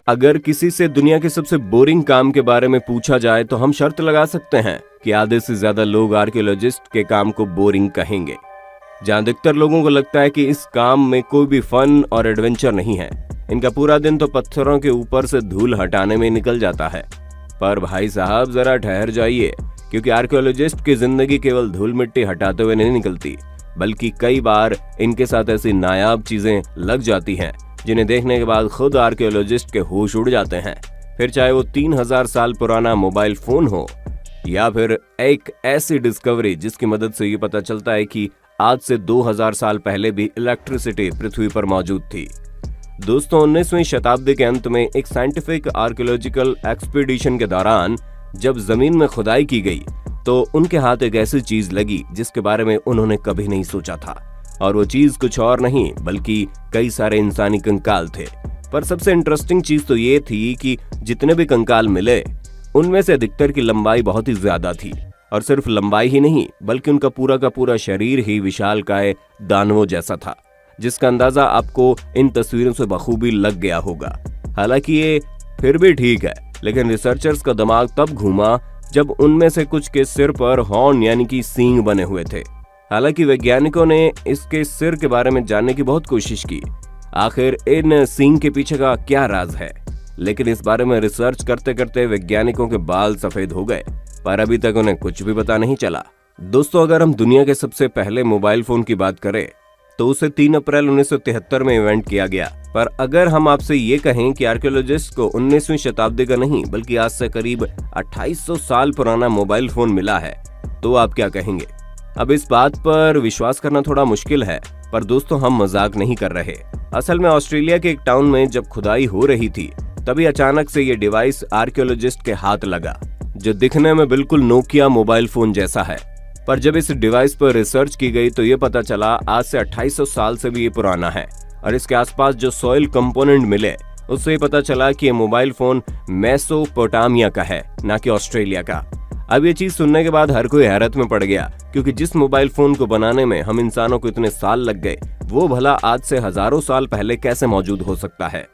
अगर किसी से दुनिया के सबसे बोरिंग काम के बारे में पूछा जाए तो हम शर्त लगा सकते हैं कि आधे से ज्यादा लोग आर्कियोलॉजिस्ट के काम को बोरिंग कहेंगे। जहां अधिकतर लोगों को लगता है कि इस काम में कोई भी फन और एडवेंचर नहीं है। इनका पूरा दिन तो पत्थरों के ऊपर से धूल हटाने में निकल जाता है। पर भाई साहब जरा ठहर जाइए, क्योंकि आर्कियोलॉजिस्ट की जिंदगी केवल धूल मिट्टी हटाते हुए नहीं निकलती, बल्कि कई बार इनके साथ ऐसी नायाब चीजें लग जाती हैं जिन्हें देखने के बाद खुद आर्कियोलॉजिस्ट के होश उड़ जाते हैं। फिर चाहे वो 3000 साल पुराना मोबाइल फोन हो या फिर एक ऐसी डिस्कवरी जिसकी मदद से ये पता चलता है कि आज से 2000 साल पहले भी इलेक्ट्रिसिटी पृथ्वी पर मौजूद थी। दोस्तों, 19वीं शताब्दी के अंत में एक साइंटिफिक आर्कियोलॉजिकल एक्सपीडिशन के दौरान जब जमीन में खुदाई की गई तो उनके हाथ एक ऐसी चीज लगी जिसके बारे में उन्होंने कभी नहीं सोचा था, और वो चीज कुछ और नहीं बल्कि कई सारे इंसानी कंकाल थे। पर सबसे इंटरेस्टिंग चीज तो ये थी कि जितने भी कंकाल मिले उनमें से अधिकतर की लंबाई बहुत ही ज्यादा थी, और सिर्फ लंबाई ही नहीं बल्कि उनका पूरा का पूरा शरीर ही विशालकाय दानवों जैसा था, जिसका अंदाजा आपको इन तस्वीरों से बखूबी लग गया होगा। हालांकि ये फिर भी ठीक है, लेकिन रिसर्चर्स का दिमाग तब घूमा जब उनमें से कुछ के सिर पर हॉर्न यानी कि सींग बने हुए थे। हालांकि वैज्ञानिकों ने इसके सिर के बारे में जानने की बहुत कोशिश की, आखिर इन सींग के पीछे का क्या राज है, लेकिन इस बारे में रिसर्च करते करते वैज्ञानिकों के बाल सफेद हो गए, पर अभी तक उन्हें कुछ भी पता नहीं चला। दोस्तों, अगर हम दुनिया के सबसे पहले मोबाइल फोन की बात करें तो उसे 3 अप्रैल 1973 में इवेंट किया गया। पर अगर हम आपसे ये कहें कि आर्कियोलॉजिस्ट को 19वीं शताब्दी का नहीं बल्कि आज से करीब 2800 साल पुराना मोबाइल फोन मिला है, तो आप क्या कहेंगे? अब इस बात पर विश्वास करना थोड़ा मुश्किल है, पर दोस्तों हम मजाक नहीं कर रहे। असल में ऑस्ट्रेलिया के एक टाउन में जब खुदाई हो रही थी तभी अचानक से ये डिवाइस आर्कियोलॉजिस्ट के हाथ लगा, जो दिखने में बिल्कुल नोकिया मोबाइल फोन जैसा है। पर जब इस डिवाइस पर रिसर्च की गई तो ये पता चला आज से 2800 साल से भी ये पुराना है, और इसके आसपास जो सॉइल कंपोनेंट मिले उससे पता चला कि ये मोबाइल फोन मेसोपोटामिया का है, ना कि ऑस्ट्रेलिया का। अब ये चीज सुनने के बाद हर कोई हैरत में पड़ गया, क्योंकि जिस मोबाइल फोन को बनाने में हम इंसानों को इतने साल लग गए वो भला आज से हजारों साल पहले कैसे मौजूद हो सकता है।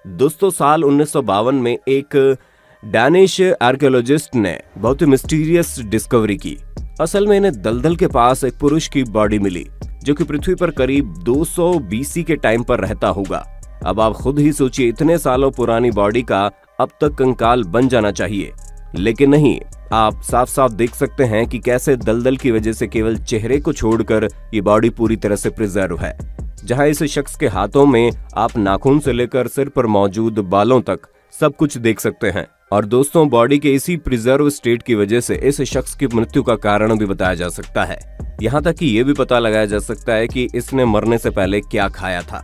दोस्तों, साल 1952 में एक डैनिश आर्कियोलॉजिस्ट ने बहुत ही मिस्टीरियस डिस्कवरी की। असल में इन्हें दलदल के पास एक पुरुष की बॉडी मिली जो कि पृथ्वी पर करीब 200 बीसी के टाइम पर रहता होगा। अब आप खुद ही सोचिए, इतने सालों पुरानी बॉडी का अब तक कंकाल बन जाना चाहिए, लेकिन नहीं। आप साफ साफ देख सकते हैं कि कैसे दलदल की वजह से केवल चेहरे को छोड़कर ये बॉडी पूरी तरह से प्रिजर्व है। जहां इस शख्स के हाथों में आप नाखून से लेकर सिर पर मौजूद बालों तक सब कुछ देख सकते हैं। और दोस्तों, बॉडी के इसी प्रिजर्व स्टेट की वजह से इस शख्स की मृत्यु का कारण भी बताया जा सकता है। यहाँ तक कि ये भी पता लगाया जा सकता है कि इसने मरने से पहले क्या खाया था।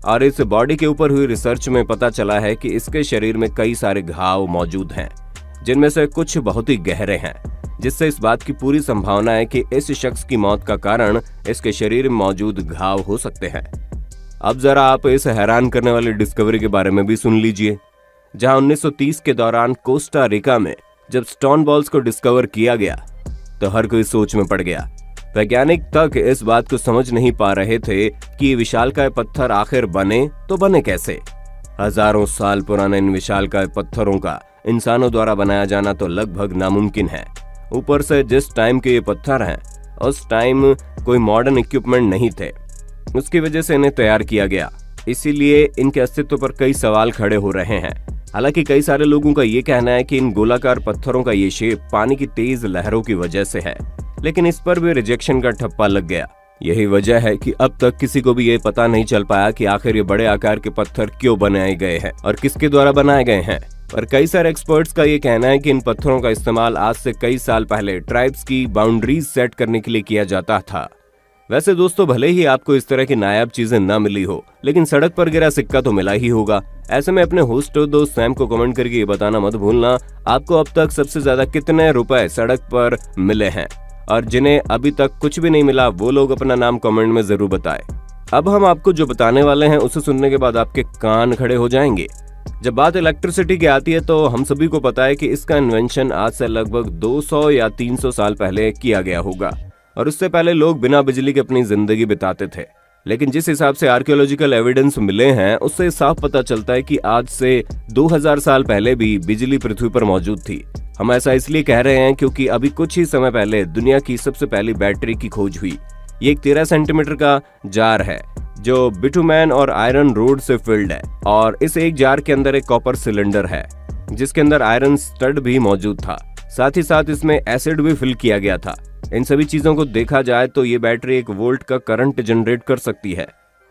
और इस बॉडी के ऊपर हुई रिसर्च में पता चला है कि इसके शरीर में कई सारे घाव मौजूद हैं, जिनमें से कुछ बहुत ही गहरे हैं, जिससे इस बात की पूरी संभावना है कि इस शख्स की मौत का कारण इसके शरीर में मौजूद घाव हो सकते हैं। अब जरा आप इस हैरान करने वाली डिस्कवरी के बारे में भी सुन लीजिए। जहां 1930 के दौरान कोस्टा रिका में जब स्टोन बॉल्स को डिस्कवर किया गया तो हर कोई सोच में पड़ गया। वैज्ञानिक तक इस बात को समझ नहीं पा रहे थे कि ये विशालकाय पत्थर आखिर बने तो बने कैसे। हजारों साल पुराने इन विशालकाय पत्थरों का इंसानों द्वारा बनाया जाना तो लगभग नामुमकिन है। ऊपर से जिस टाइम के ये पत्थर हैं उस टाइम कोई मॉडर्न इक्विपमेंट नहीं थे, उसकी वजह से इन्हें तैयार किया गया। इसीलिए इनके अस्तित्व पर कई सवाल खड़े हो रहे हैं। हालांकि कई सारे लोगों का ये कहना है कि इन गोलाकार पत्थरों का ये शेप पानी की तेज लहरों की वजह से है, लेकिन इस पर भी रिजेक्शन का ठप्पा लग गया। यही वजह है कि अब तक किसी को भी ये पता नहीं चल पाया कि आखिर ये बड़े आकार के पत्थर क्यों बनाए गए हैं और किसके द्वारा बनाए गए हैं। पर कई सारे एक्सपर्ट्स का ये कहना है कि इन पत्थरों का इस्तेमाल आज से कई साल पहले ट्राइब्स की बाउंड्रीज सेट करने के लिए किया जाता था। वैसे दोस्तों, भले ही आपको इस तरह की नायाब चीजें न मिली हो, लेकिन सड़क पर गिरा सिक्का तो मिला ही होगा। ऐसे में अपने होस्ट दोस्त सैम को कमेंट करके ये बताना मत भूलना, आपको अब तक सबसे ज्यादा कितने रुपए सड़क पर मिले हैं, और जिन्हें अभी तक कुछ भी नहीं मिला वो लोग अपना नाम कमेंट में जरूर बताएं। अब हम आपको जो बताने वाले हैं उसे सुनने के बाद आपके कान खड़े हो जाएंगे। जब बात इलेक्ट्रिसिटी की आती है तो हम सभी को पता है कि इसका इन्वेंशन आज से लगभग 200 या 300 साल पहले किया गया होगा, और उससे पहले लोग बिना बिजली के अपनी जिंदगी बिताते थे। लेकिन जिस हिसाब से आर्कियोलॉजिकल एविडेंस मिले हैं उससे साफ पता चलता है कि आज से 2000 साल पहले भी बिजली पृथ्वी पर मौजूद थी। हम ऐसा इसलिए कह रहे हैं क्योंकि अभी कुछ ही समय पहले दुनिया की सबसे पहली बैटरी की खोज हुई। ये एक 13 सेंटीमीटर का जार है जो बिटुमेन और आयरन रोड से फिल्ड है और इस एक जार के अंदर एक कॉपर सिलेंडर है जिसके अंदर आयरन स्टड भी मौजूद था। साथ ही साथ इसमें एसिड भी फिल किया गया था। इन सभी चीजों को देखा जाए तो ये बैटरी 1 वोल्ट का करंट जनरेट कर सकती है।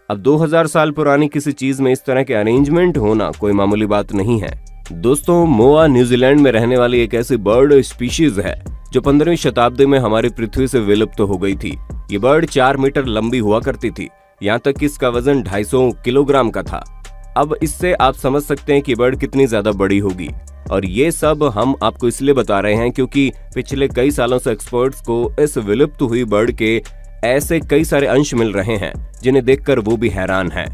अब 2000 साल पुरानी किसी चीज में इस तरह के अरेंजमेंट होना कोई मामूली बात नहीं है। दोस्तों, मोआ न्यूजीलैंड में रहने वाली एक ऐसी बर्ड स्पीशीज है जो 15वीं शताब्दी में हमारी पृथ्वी से विलुप्त हो गई थी। ये बर्ड 4 मीटर लंबी हुआ करती थी, यहाँ तक कि इसका वजन 250 किलोग्राम का था। अब इससे आप समझ सकते हैं कि बर्ड कितनी ज्यादा बड़ी होगी। और ये सब हम आपको इसलिए बता रहे हैं क्योंकि पिछले कई सालों से एक्सपर्ट्स को इस विलुप्त हुई बर्ड के ऐसे कई सारे अंश मिल रहे हैं जिन्हें देखकर वो भी हैरान हैं।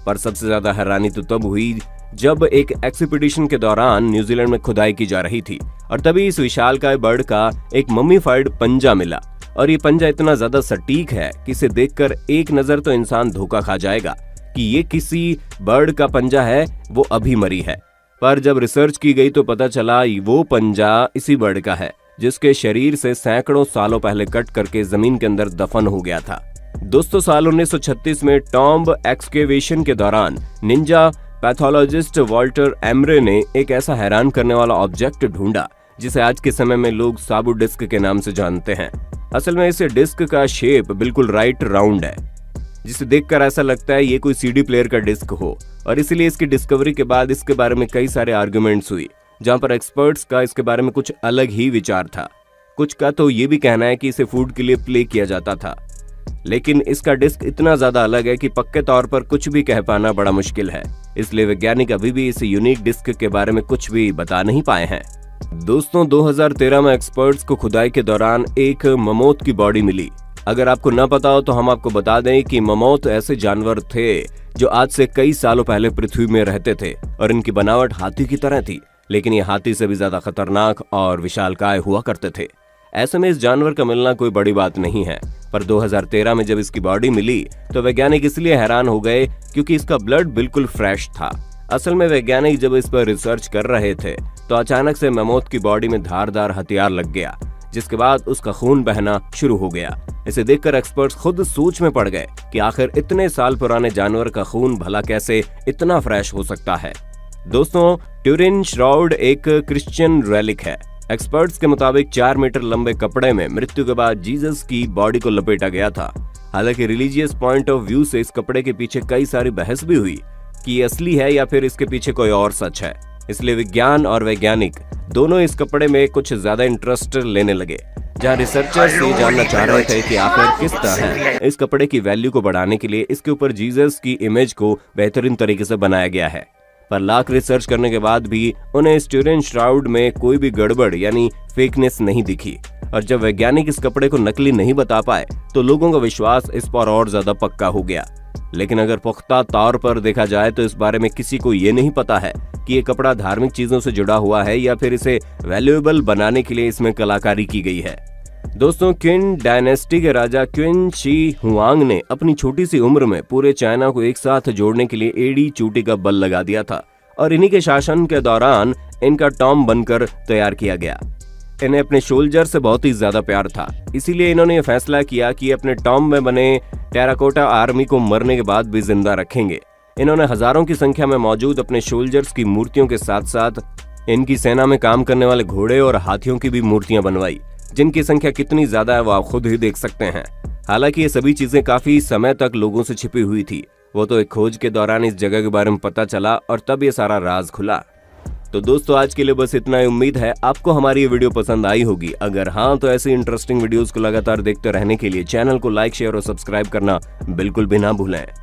पर सबसे ज्यादा हैरानी तो तब हुई जब एक एक्सपीडिशन के दौरान न्यूजीलैंड में खुदाई की जा रही थी और तभी इस विशालकाय बर्ड का एक मम्मीफाइड पंजा मिला। और ये पंजा इतना ज्यादा सटीक है कि इसे देखकर एक नजर तो इंसान धोखा खा जाएगा कि ये किसी बर्ड का पंजा है, वो अभी मरी है। पर जब रिसर्च की गई तो पता चला वो पंजा इसी बर्ड का है जिसके शरीर से सैकड़ों सालों पहले कट करके जमीन के अंदर दफन हो गया था। दोस्तों, साल 1936 में टॉम्ब एक्सकेवेशन के दौरान निंजा पैथोलॉजिस्ट वॉल्टर एमरे ने एक ऐसा हैरान करने वाला ऑब्जेक्ट ढूंढा जिसे आज के समय में लोग साबू डिस्क के नाम से जानते हैं। असल में इस डिस्क का शेप बिल्कुल राइट राउंड है जिसे देखकर ऐसा लगता है ये कोई सीडी प्लेयर का डिस्क हो। और इसीलिए इसकी डिस्कवरी के बाद इसके बारे में कई सारे आर्गुमेंट्स हुई जहां पर एक्सपर्ट्स का इसके बारे में कुछ अलग ही विचार था। कुछ का तो ये भी कहना है कि इसे फूड के लिए प्ले किया जाता था, लेकिन इसका डिस्क इतना ज्यादा अलग है कि पक्के तौर पर कुछ भी कह पाना बड़ा मुश्किल है। इसलिए वैज्ञानिक अभी भी इस यूनिक डिस्क के बारे में कुछ भी बता नहीं पाए हैं। दोस्तों, 2013 में एक्सपर्ट्स को खुदाई के दौरान एक ममोथ की बॉडी मिली। अगर आपको न पता हो तो हम आपको बता दें कि ममोथ ऐसे जानवर थे जो आज से कई सालों पहले पृथ्वी में रहते थे और इनकी बनावट हाथी की तरह थी, लेकिन ये हाथी से भी ज्यादा खतरनाक और विशालकाय हुआ करते थे। ऐसे में इस जानवर का मिलना कोई बड़ी बात नहीं है। पर 2013 में जब इसकी बॉडी मिली तो वैज्ञानिक इसलिए हैरान हो गए क्योंकि इसका ब्लड बिल्कुल फ्रेश था। असल में वैज्ञानिक जब इस पर रिसर्च कर रहे थे तो अचानक से ममोथ की बॉडी में धारदार हथियार लग गया, जिसके बाद उसका खून बहना शुरू हो गया। इसे देखकर एक्सपर्ट्स खुद सोच में पड़ गए कि आखिर इतने साल पुराने जानवर का खून भला कैसे इतना फ्रेश हो सकता है। दोस्तों, ट्यूरिन श्राउड एक क्रिश्चियन रेलिक है। एक्सपर्ट्स के मुताबिक 4 मीटर लंबे कपड़े में मृत्यु के बाद जीसस की बॉडी को लपेटा गया था। हालांकि रिलीजियस पॉइंट ऑफ व्यू से इस कपड़े के पीछे कई सारी बहस भी हुई कि ये असली है या फिर इसके पीछे कोई और सच है। इसलिए विज्ञान और वैज्ञानिक दोनों इस कपड़े में कुछ ज्यादा इंटरेस्ट लेने लगे, जहां रिसर्चर्स ये जानना चाह रहे थे कि आखिर किस तरह इस कपड़े की वैल्यू को बढ़ाने के लिए इसके ऊपर जीसस की इमेज को बेहतरीन तरीके से बनाया गया है। पर लाख रिसर्च करने के बाद भी उन्हें इस ट्यूरिन श्राउड में कोई भी गड़बड़ यानी फेकनेस नहीं दिखी। और जब वैज्ञानिक इस कपड़े को नकली नहीं बता पाए तो लोगों का विश्वास इस पर और ज्यादा पक्का हो गया। लेकिन अगर पुख्ता तौर पर देखा जाए तो इस बारे में किसी को ये नहीं पता है कि ये कपड़ा धार्मिक चीजों से जुड़ा हुआ है या फिर इसे वैल्यूएबल बनाने के लिए इसमें कलाकारी की गई है। दोस्तों, क्विन डायनेस्टी के राजा क्विन शी हुआंग ने अपनी छोटी सी उम्र में पूरे चाइना को एक साथ जोड़ने के लिए एड़ी चोटी का बल लगा दिया था और इन्हीं के शासन के दौरान इनका टॉम बनकर तैयार किया गया। इन्हें अपने सोल्जर से बहुत ही ज्यादा प्यार था, इसीलिए इन्होंने ये फैसला किया कि अपने टॉम में बने टेराकोटा आर्मी को मरने के बाद भी जिंदा रखेंगे। इन्होंने हजारों की संख्या में मौजूद अपने सोल्जर्स की मूर्तियों के साथ साथ इनकी सेना में काम करने वाले घोड़े और हाथियों की भी मूर्तियां बनवाई, जिनकी संख्या कितनी ज्यादा है वो आप खुद ही देख सकते हैं। हालांकि ये सभी चीजें काफी समय तक लोगों से छिपी हुई थी। वो तो एक खोज के दौरान इस जगह के बारे में पता चला और तब ये सारा राज खुला। तो दोस्तों, आज के लिए बस इतना ही। उम्मीद है आपको हमारी ये वीडियो पसंद आई होगी। अगर हाँ तो ऐसी इंटरेस्टिंग वीडियोस को लगातार देखते रहने के लिए चैनल को लाइक, शेयर और सब्सक्राइब करना बिल्कुल भी ना भूलें।